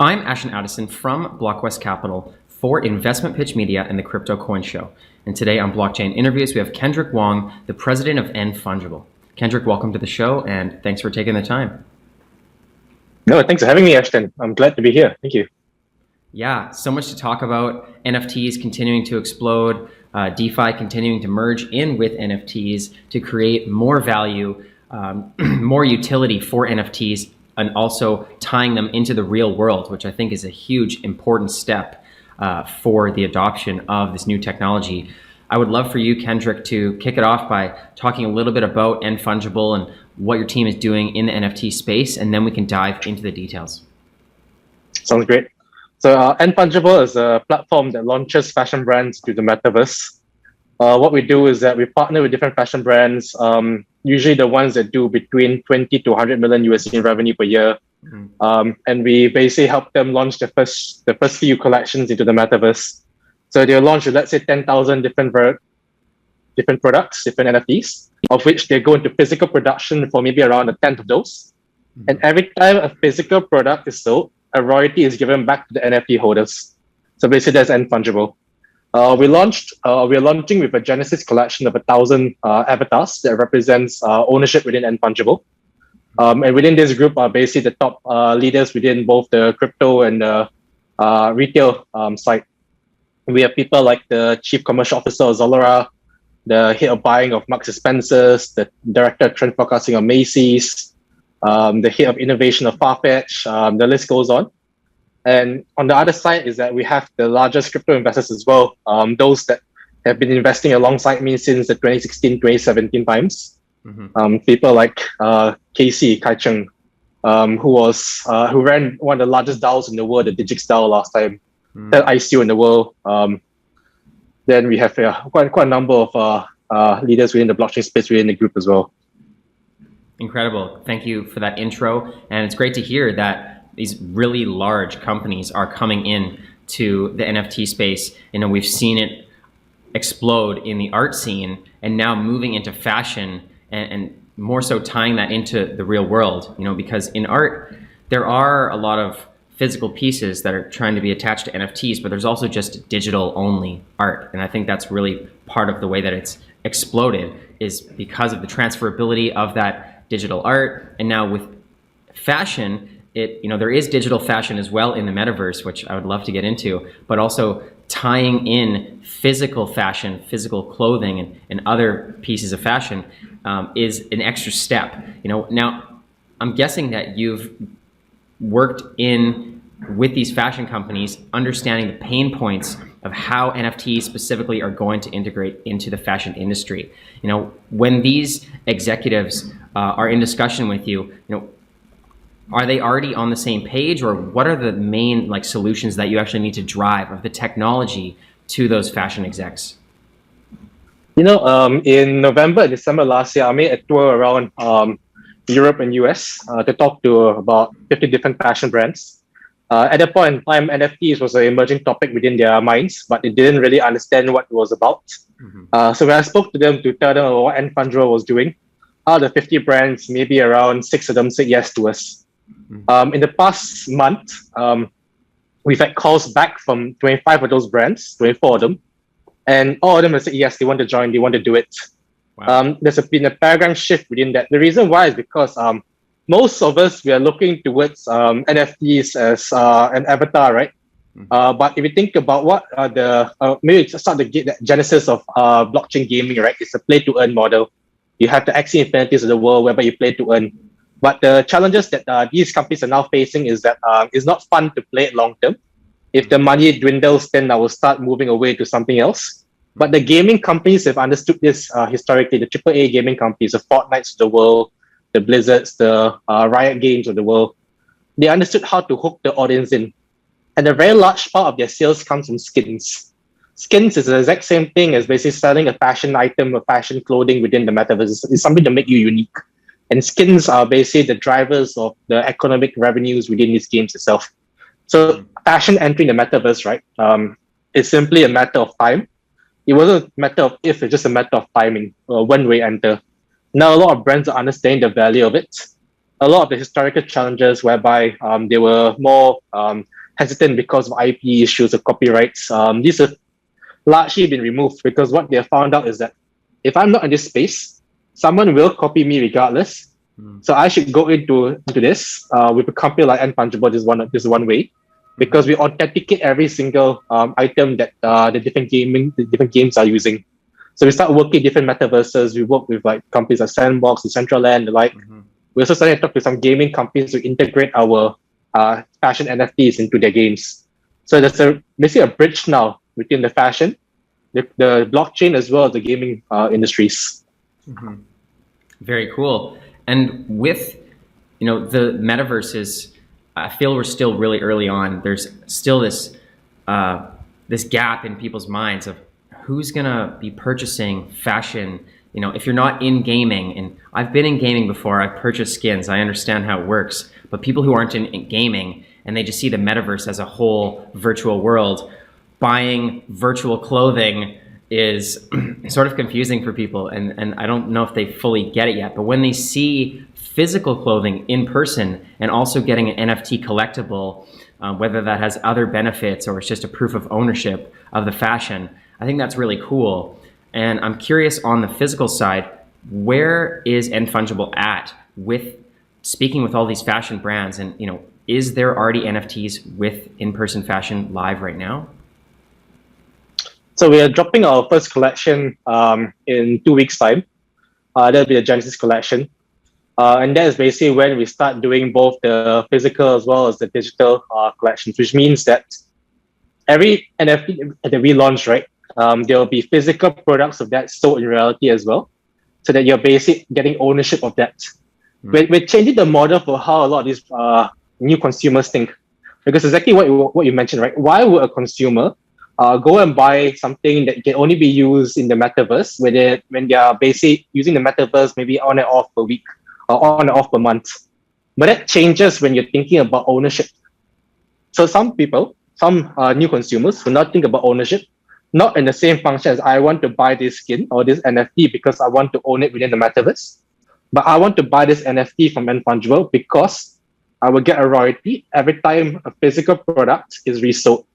I'm Ashton Addison from BlockWest Capital for Investment Pitch Media and the Crypto Coin Show. And today on Blockchain Interviews, we have Kendrick Wong, the president of N Fungible. Kendrick, welcome to the show, and thanks for taking the time. No, thanks for having me, Ashton. I'm glad to be here. Thank you. Yeah, so much to talk about. NFTs continuing to explode, DeFi continuing to merge in with NFTs to create more value, more utility for NFTs, and also tying them into the real world, which I think is a huge, important step for the adoption of this new technology. I would love for you, Kendrick, to kick it off by talking a little bit about N Fungible and what your team is doing in the NFT space, and then we can dive into the details. Sounds great. So N Fungible is a platform that launches fashion brands to the Metaverse. What we do is that we partner with different fashion brands, usually the ones that do between 20 to 100 million USD in revenue per year. And we basically help them launch the first few collections into the Metaverse. So they'll launch, let's say, 10,000 different products, different NFTs, of which they go into physical production for maybe around a tenth of those. And every time a physical product is sold, a royalty is given back to the NFT holders. So basically, that's N Fungible. We're launching with a Genesis collection of 1,000 avatars that represents ownership within N Fungible. And within this group are basically the top leaders within both the crypto and the retail side. We have people like the Chief Commercial Officer of Zalora, the head of buying of Marks & Spencer's, the director of trend forecasting of Macy's, the head of innovation of Farfetch, the list goes on. And on the other side is that we have the largest crypto investors as well, those that have been investing alongside me since the 2016, 2017 times. People like Casey Kai-Cheng, who ran one of the largest DAOs in the world, the Digix DAO last time, that ICO in the world. Then we have quite a number of leaders within the blockchain space within the group as well. Incredible. Thank you for that intro. And it's great to hear that these really large companies are coming in to the NFT space. You know, we've seen it explode in the art scene and now moving into fashion and more so tying that into the real world, you know, because in art, there are a lot of physical pieces that are trying to be attached to NFTs, but there's also just digital only art. And I think that's really part of the way that it's exploded is because of the transferability of that digital art. And now with fashion, there is digital fashion as well in the metaverse, which I would love to get into, but also tying in physical fashion, physical clothing, and other pieces of fashion is an extra step. You know, now I'm guessing that you've worked with these fashion companies, understanding the pain points of how NFTs specifically are going to integrate into the fashion industry. You know, when these executives are in discussion with you, are they already on the same page, or what are the main solutions that you actually need to drive of the technology to those fashion execs? In November and December last year, I made a tour around Europe and US to talk to about 50 different fashion brands. At that point in time, NFTs was an emerging topic within their minds, but they didn't really understand what it was about. So when I spoke to them to tell them what N Fungible was doing, out of the 50 brands, maybe around 6 of them said yes to us. In the past month, we've had calls back from 25 of those brands, 24 of them, and all of them have said yes, they want to join, they want to do it. Wow. There's been a paradigm shift within that. The reason why is because most of us, we are looking towards NFTs as an avatar, right? But if you think about what maybe start the genesis of blockchain gaming, right? It's a play to earn model. You have the Axie Infinities of the world whereby you play to earn. But the challenges that these companies are now facing is that it's not fun to play it long term. If the money dwindles, then I will start moving away to something else. But the gaming companies have understood this historically. The AAA gaming companies, the Fortnites of the world, the Blizzards, the Riot Games of the world, they understood how to hook the audience in. And a very large part of their sales comes from skins. Skins is the exact same thing as basically selling a fashion item or fashion clothing within the metaverse. It's something to make you unique. And skins are basically the drivers of the economic revenues within these games itself. So fashion entering the metaverse, right? It's simply a matter of time. It wasn't a matter of if, it's just a matter of timing when we enter. Now, a lot of brands are understanding the value of it. a lot of the historical challenges whereby they were more hesitant because of IP issues or copyrights. These have largely been removed because what they have found out is that if I'm not in this space, someone will copy me regardless. So I should go into this with a company like N Fungible. This is one way, because we authenticate every single item that the different games are using. So we start working different metaverses. We work with like companies like Sandbox, Decentraland, the like. We also started to talk to some gaming companies to integrate our fashion NFTs into their games. So there's basically a bridge now between the fashion, the blockchain, as well as the gaming industries. Very cool. And with, the metaverses, I feel we're still really early on. There's still this gap in people's minds of who's gonna be purchasing fashion. If you're not in gaming, and I've been in gaming before, I've purchased skins, I understand how it works, but people who aren't in gaming and they just see the metaverse as a whole virtual world, buying virtual clothing is sort of confusing for people, and I don't know if they fully get it yet. But when they see physical clothing in person and also getting an NFT collectible, whether that has other benefits or it's just a proof of ownership of the fashion, I think that's really cool. And I'm curious, on the physical side, where is N Fungible at with speaking with all these fashion brands? And is there already NFTs with in-person fashion live right now? So we are dropping our first collection in 2 weeks' time. That'll be the Genesis collection. And that is basically when we start doing both the physical as well as the digital collections, which means that every NFT that we launch, right, there will be physical products of that sold in reality as well, so that you're basically getting ownership of that. We're changing the model for how a lot of these new consumers think, because exactly what you mentioned, right? Why would a consumer go and buy something that can only be used in the metaverse, when they are basically using the metaverse maybe on and off per week or on and off per month? But that changes when you're thinking about ownership. So some people, some new consumers will not think about ownership, not in the same function as I want to buy this skin or this NFT because I want to own it within the metaverse, but I want to buy this NFT from N Fungible because I will get a royalty every time a physical product is resold.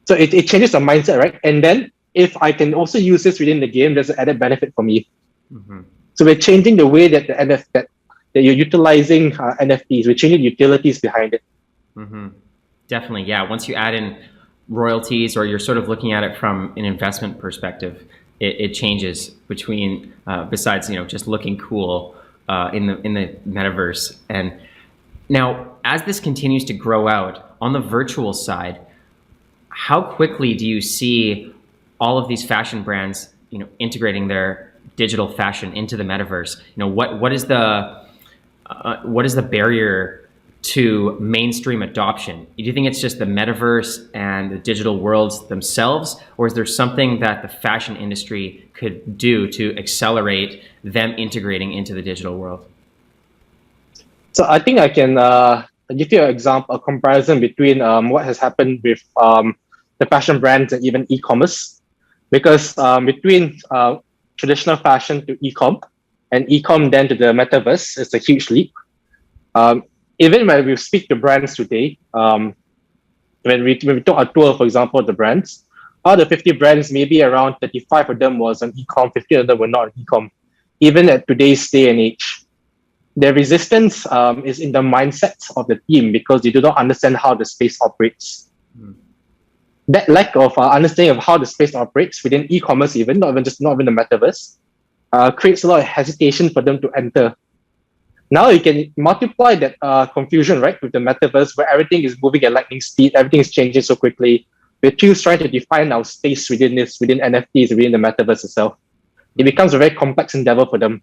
So it changes the mindset, right? And then if I can also use this within the game, there's an added benefit for me. So we're changing the way that that you're utilizing NFTs. We're changing the utilities behind it. Definitely, yeah. Once you add in royalties, or you're sort of looking at it from an investment perspective, it changes between besides just looking cool in the metaverse. And now, as this continues to grow out on the virtual side, how quickly do you see all of these fashion brands, integrating their digital fashion into the metaverse? What is the barrier to mainstream adoption? Do you think it's just the metaverse and the digital worlds themselves, or is there something that the fashion industry could do to accelerate them integrating into the digital world? So I think I can give you an example, a comparison between what has happened with the fashion brands and even e-commerce, because between traditional fashion to e-com and e-com then to the metaverse, it's a huge leap. Even when we speak to brands today, when we took a tour, for example, the brands, out of 50 brands, maybe around 35 of them was on e-com, 50 of them were not on e-com. Even at today's day and age, the resistance is in the mindset of the team because they do not understand how the space operates. That lack of understanding of how the space operates within e-commerce, even not even the metaverse, creates a lot of hesitation for them to enter. Now you can multiply that confusion, right, with the metaverse, where everything is moving at lightning speed, everything is changing so quickly. We're still trying to define our space within NFTs, within the metaverse itself. It becomes a very complex endeavor for them.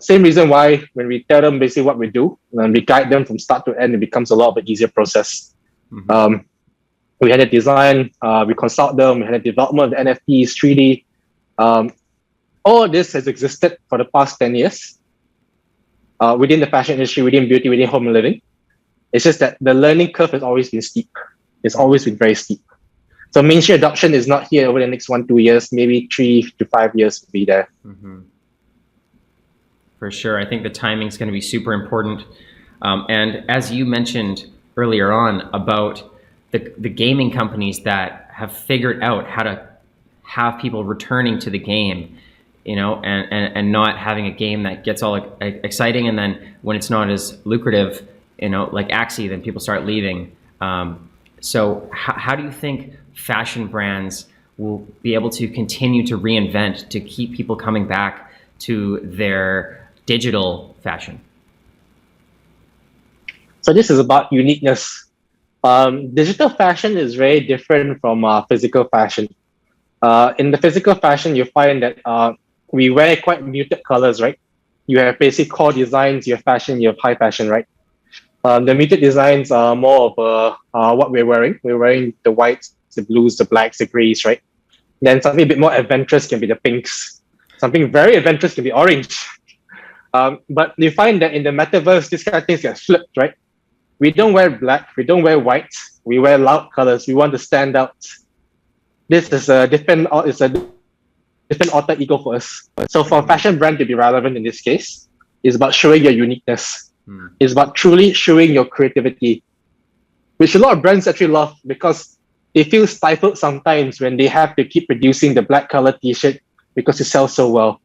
Same reason why when we tell them basically what we do, and we guide them from start to end, it becomes a lot of an easier process. We had a design, we consult them, we had a development of the NFTs, 3D. All this has existed for the past 10 years within the fashion industry, within beauty, within home and living. It's just that the learning curve has always been steep. It's always been very steep. So mainstream adoption is not here over the next 1-2 years, maybe 3 to 5 years to be there. for sure. I think the timing is going to be super important. And as you mentioned earlier on about the gaming companies that have figured out how to have people returning to the game, you know, and not having a game that gets all exciting, and then when it's not as lucrative, you know, like Axie, then people start leaving. So how do you think fashion brands will be able to continue to reinvent to keep people coming back to their digital fashion? So this is about uniqueness. Digital fashion is very different from physical fashion. In the physical fashion, you find that we wear quite muted colors, right? You have basic core designs, you have fashion, you have high fashion, right? The muted designs are more of what we're wearing. We're wearing the whites, the blues, the blacks, the grays, right? Then something a bit more adventurous can be the pinks. Something very adventurous can be orange. But you find that in the metaverse, these kind of things get flipped, right? We don't wear black, we don't wear white, we wear loud colors. We want to stand out. This is a different alter ego for us. So for a fashion brand to be relevant in this case, it's about showing your uniqueness. It's about truly showing your creativity, which a lot of brands actually love because they feel stifled sometimes when they have to keep producing the black color t-shirt because it sells so well.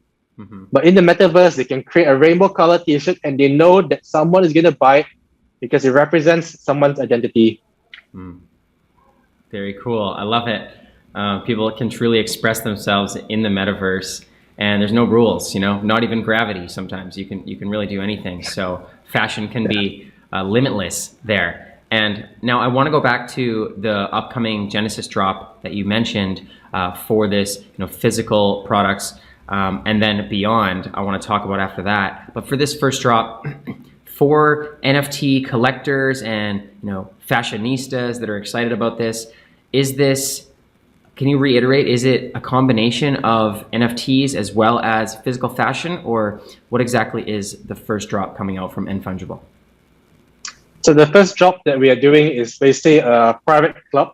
But in the metaverse, they can create a rainbow color t-shirt and they know that someone is going to buy it because it represents someone's identity. Very cool. I love it. People can truly express themselves in the metaverse, and there's no rules, you know, not even gravity. Sometimes you can really do anything. So fashion can be limitless there. And now I want to go back to the upcoming Genesis drop that you mentioned for this, you know, physical products, and then beyond. I want to talk about after that. But for this first drop, for NFT collectors and, you know, fashionistas that are excited about this, can you reiterate, is it a combination of NFTs as well as physical fashion, or what exactly is the first drop coming out from N Fungible? So the first drop that we are doing is basically a private club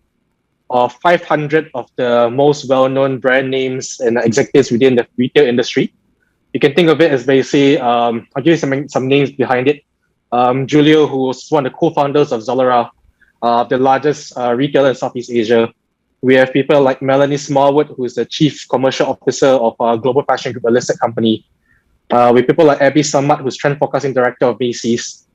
of 500 of the most well-known brand names and executives within the retail industry. You can think of it as basically, I'll give you some names behind it. Julio, who was one of the co-founders of Zalora, the largest retailer in Southeast Asia. We have people like Melanie Smallwood, who is the chief commercial officer of a global fashion group, a listed company. We have people like Abby Samad, who's trend forecasting director of Macy's.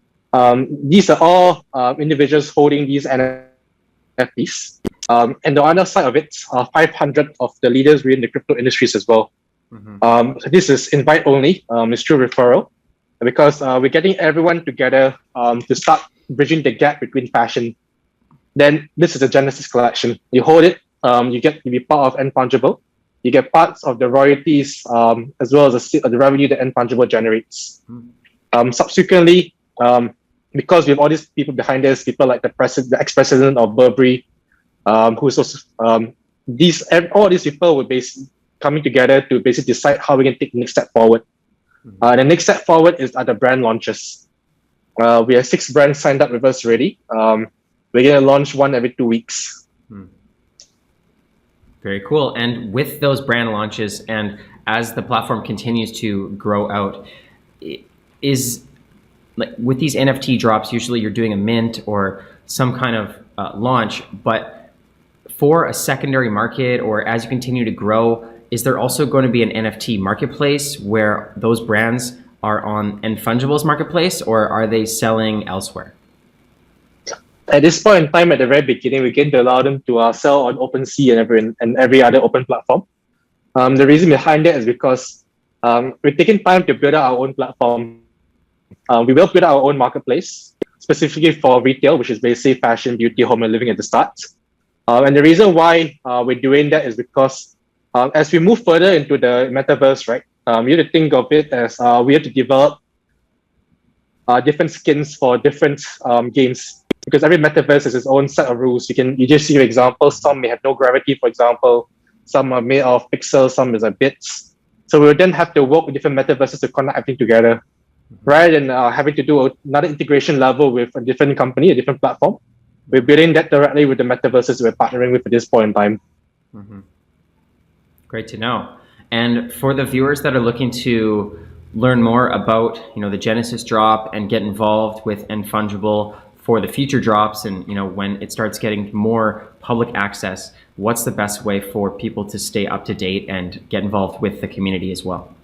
These are all individuals holding these NFTs. And the other side of it are 500 of the leaders within the crypto industries as well. So this is invite only, it's through referral, because we're getting everyone together to start bridging the gap between fashion. Then this is the Genesis collection. You hold it, you get to be part of N Fungible. You get parts of the royalties as well as the revenue that N Fungible generates. Subsequently, because we have all these people behind us, people like the ex-president of Burberry, who's also all these people will basically coming together to basically decide how we can take the next step forward. The next step forward is at the brand launches. We have 6 brands signed up with us already. We're going to launch one every 2 weeks. Very cool. And with those brand launches, and as the platform continues to grow out, is like with these NFT drops, usually you're doing a mint or some kind of launch, but for a secondary market or as you continue to grow, is there also going to be an NFT marketplace where those brands are on N Fungible's marketplace, or are they selling elsewhere? At this point in time, at the very beginning, we get to allow them to sell on OpenSea and every other open platform. The reason behind that is because we're taking time to build out our own platform. We will build our own marketplace, specifically for retail, which is basically fashion, beauty, home, and living at the start. And the reason why we're doing that is because as we move further into the metaverse, right, we have to think of it as we have to develop different skins for different games, because every metaverse has its own set of rules. You just see examples. Some may have no gravity, for example. Some are made of pixels, some is bits. So we would then have to work with different metaverses to connect everything together, rather than having to do another integration level with a different company, a different platform. We're building that directly with the metaverses we're partnering with at this point in time. Great to know. And for the viewers that are looking to learn more about, the Genesis drop and get involved with N Fungible for the future drops, and when it starts getting more public access, what's the best way for people to stay up to date and get involved with the community as well?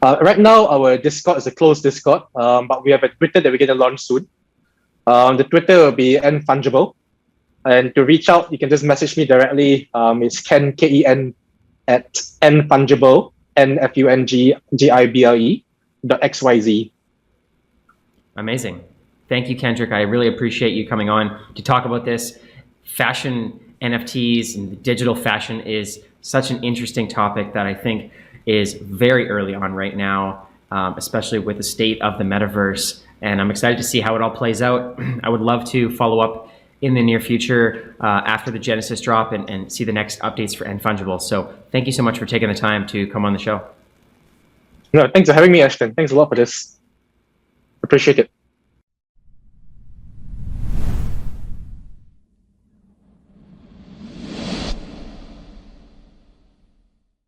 Right now, our Discord is a closed Discord, but we have a Twitter that we're going to launch soon. The Twitter will be N Fungible. And to reach out, you can just message me directly. It's Ken, Ken, at nfungible, NFUNGIBLE.xyz. Amazing. Thank you, Kendrick. I really appreciate you coming on to talk about this. Fashion NFTs and digital fashion is such an interesting topic that I think is very early on right now, especially with the state of the metaverse. And I'm excited to see how it all plays out. I would love to follow up in the near future after the Genesis drop and see the next updates for N Fungible. So thank you so much for taking the time to come on the show. No, thanks for having me, Ashton. Thanks a lot for this. Appreciate it.